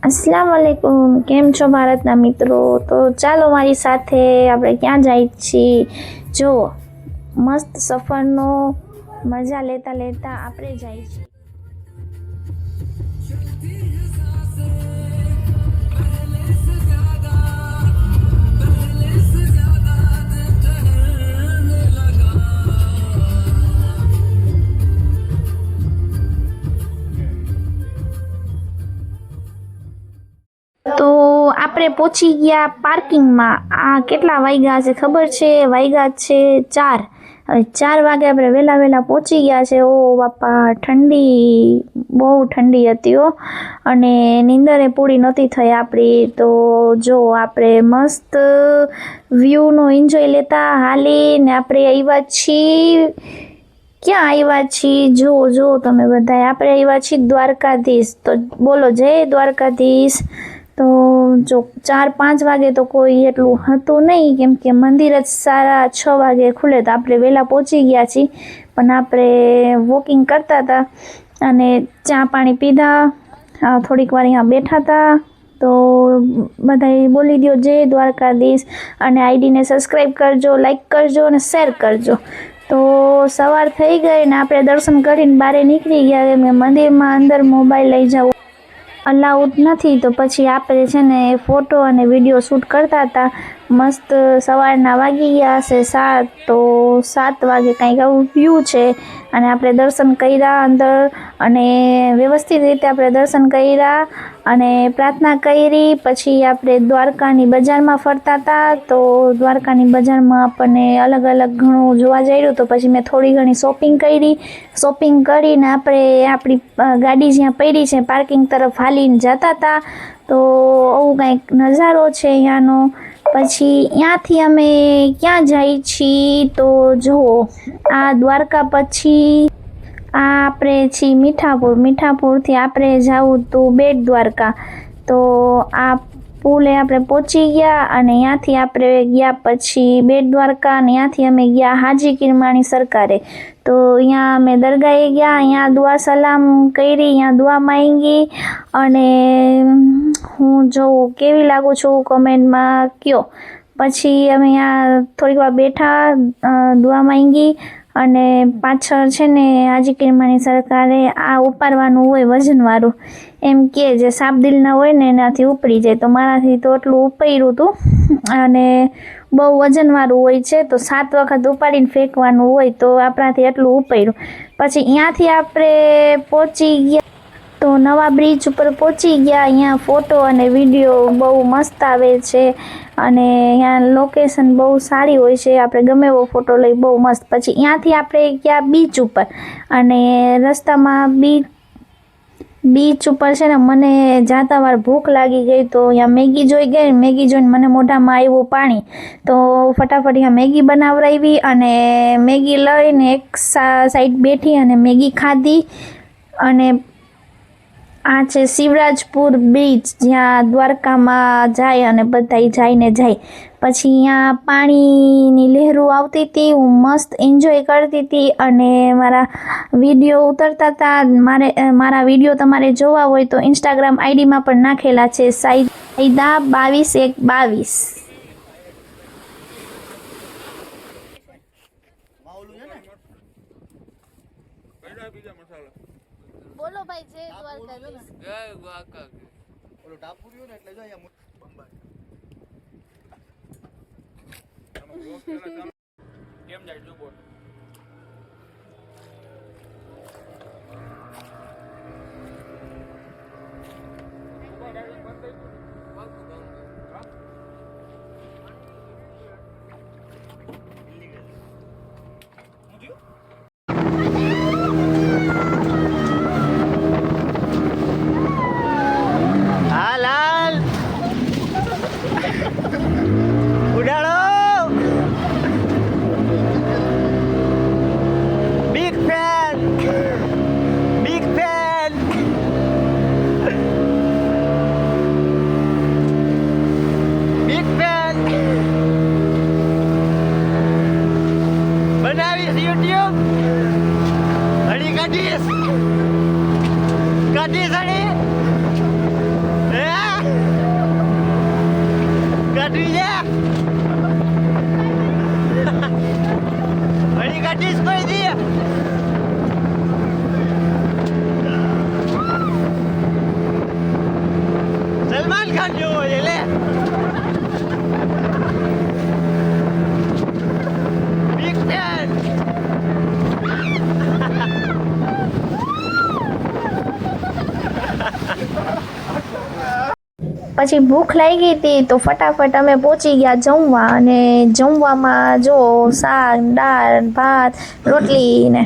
अस्सलाम वालेकुम। કેમ છો ભારતના મિત્રો? તો ચાલો મારી સાથે આપણે ક્યાં જાય છીએ જો મસ્ત સફરનો મજા લેતા લેતા આપણે જાય છીએ। તો આપણે પહોંચી ગયા પાર્કિંગમાં। આ કેટલા વાગ્યા છે ખબર છે? વાગ્યા છે 4। હવે 4 વાગે આપણે વહેલા પહોંચી ગયા છે। ઓ બાપા, બહુ ઠંડી હતી હો, અને નીંદરે પૂરી નહોતી થઈ આપણી। તો જો આપણે મસ્ત વ્યૂનો એન્જોય લેતા હાલીને આપણે આવ્યા છીએ। ક્યાં આવ્યા છીએ? જો તમે બધા, આપણે આવ્યા છીએ દ્વારકાધીશ। તો બોલો જય દ્વારકાધીશ। તો જો 4-5 વાગે તો કોઈ એટલું હતું નહીં, કેમ કે મંદિર જ 6:30 વાગે ખુલે, તો આપણે વહેલા પહોંચી ગયા છીએ। પણ આપણે વોકિંગ કરતા હતા અને ચા પાણી પીધા, થોડીક વાર અહીંયા બેઠા હતા। તો બધાએ બોલી દો જય દ્વારકાધીશ, અને આઈડીને સબસ્ક્રાઈબ કરજો, લાઈક કરજો અને શેર કરજો। તો સવાર થઈ ગઈ ને આપણે દર્શન કરીને બહાર નીકળી ગયા, કેમ કે મંદિરમાં અંદર મોબાઈલ લઈ જવું અલાઉડ નથી। તો પછી આપણે છે ને ફોટો અને વિડીયો શૂટ કરતા હતા। મસ્ત સવારના વાગી ગયા છે 7, તો 7 વાગે કંઈક આવું વ્યૂ છે। અને આપણે દર્શન કર્યા અંદર, અને વ્યવસ્થિત રીતે આપણે દર્શન કર્યા અને પ્રાર્થના કરી। પછી આપણે દ્વારકાની બજારમાં ફરતા હતા। તો દ્વારકાની બજારમાં આપણને અલગ અલગ ઘણું જોવા જઈશું। તો પછી મેં થોડી ઘણી શોપિંગ કરીને આપણે આપણી ગાડી જ્યાં પડી છે પાર્કિંગ તરફ હાલીને જતા હતા। તો આવું કંઈક નજારો છે અહીંયાનો। પછી અહીંયાથી અમે ક્યાં જઈએ છીએ? તો જુઓ, આ દ્વારકા પછી આ આપણે છીએ મીઠાપુરથી આપણે જવું તો બેટ દ્વારકા। તો આ પુલે આપણે પહોંચી ગયા, અને ત્યાંથી આપણે ગયા પછી બેટ દ્વારકા, અને ત્યાંથી અમે ગયા હાજી કિરમાણી સરકારે। તો અહીંયા અમે દરગાહે ગયા, અહીંયા દુઆ સલામ કરી, અહીંયા દુઆ માંગી। અને હું જોઉં કેવી લાગુ છું કોમેન્ટમાં કયો। પછી અમે અહીંયા થોડીક વાર બેઠા, દુઆ માંગી, અને પાછળ છે ને હાજી કિરમાણી સરકારે આ ઉપાડવાનું હોય વજનવાળું, એમ કે જે સાબદિલના હોય ને એનાથી ઉપડી જાય। તો મારાથી તો એટલું ઉપાડ્યું હતું, અને બહુ વજનવાળું હોય છે, તો 7 વખત ઉપાડીને ફેંકવાનું હોય, તો આપણાથી એટલું ઉપાડ્યું। પછી અહીંયાથી આપણે પહોંચી ગયા, તો નવા બ્રિજ ઉપર પહોંચી ગયા। અહીંયા ફોટો અને વિડીયો બહુ મસ્ત આવે છે, અને અહીંયા લોકેશન બહુ સારી હોય છે, આપણે ગમે એવો ફોટો લઈ બહુ મસ્ત। પછી અહીંયાથી આપણે ગયા બીચ ઉપર, અને રસ્તામાં બીચ ઉપર છે ને મને જાતા વાર ભૂખ લાગી ગઈ, તો અહીંયા મેગી જોઈ ગઈ, મેગી જોઈને મને મોઢામાં આવ્યું પાણી। તો ફટાફટ અહીંયા મેગી બનાવડાવી, અને મેગી લઈને એક સાઈડ બેઠી અને મેગી ખાધી। અને આ છે શિવરાજપુર બીચ, જ્યાં દ્વારકામાં જાય અને બધા જાય। પછી અહીંયા પાણીની લહેરો આવતી હતી, હું મસ્ત એન્જોય કરતી હતી, અને મારા વિડીયો ઉતરતા હતા। મારા વિડીયો તમારે જોવા હોય તો ઇન્સ્ટાગ્રામ આઈડીમાં પણ નાખેલા છે, સાઈદા 22 122। બોલો ભાઈ જય દ્વારકાધીશ। જય દ્વારકા। ઓલો ટાપુ રહ્યો ને એટલે જો અહીંયા બંબાઈ કેમ જાય તું બોલ? ખાન જેવો છે લે બિગ ફેન પછી ભૂખ લાગી હતી તો ફટાફટ અમે પહોંચી ગયા જમવા, અને જમવામાં જો શાક, દાળ, ભાત, રોટલી ને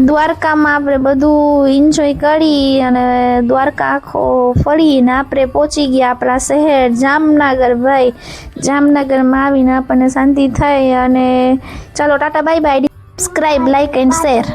દ્વારકામાં આપણે બધું એન્જોય કરી અને દ્વારકા આખો ફરીને આપણે પહોંચી ગયા આપણા શહેર જામનગર. ભાઈ જામનગરમાં આવીને આપણને શાંતિ થઈ. અને ચાલો Tata bye bye. Subscribe, like and share.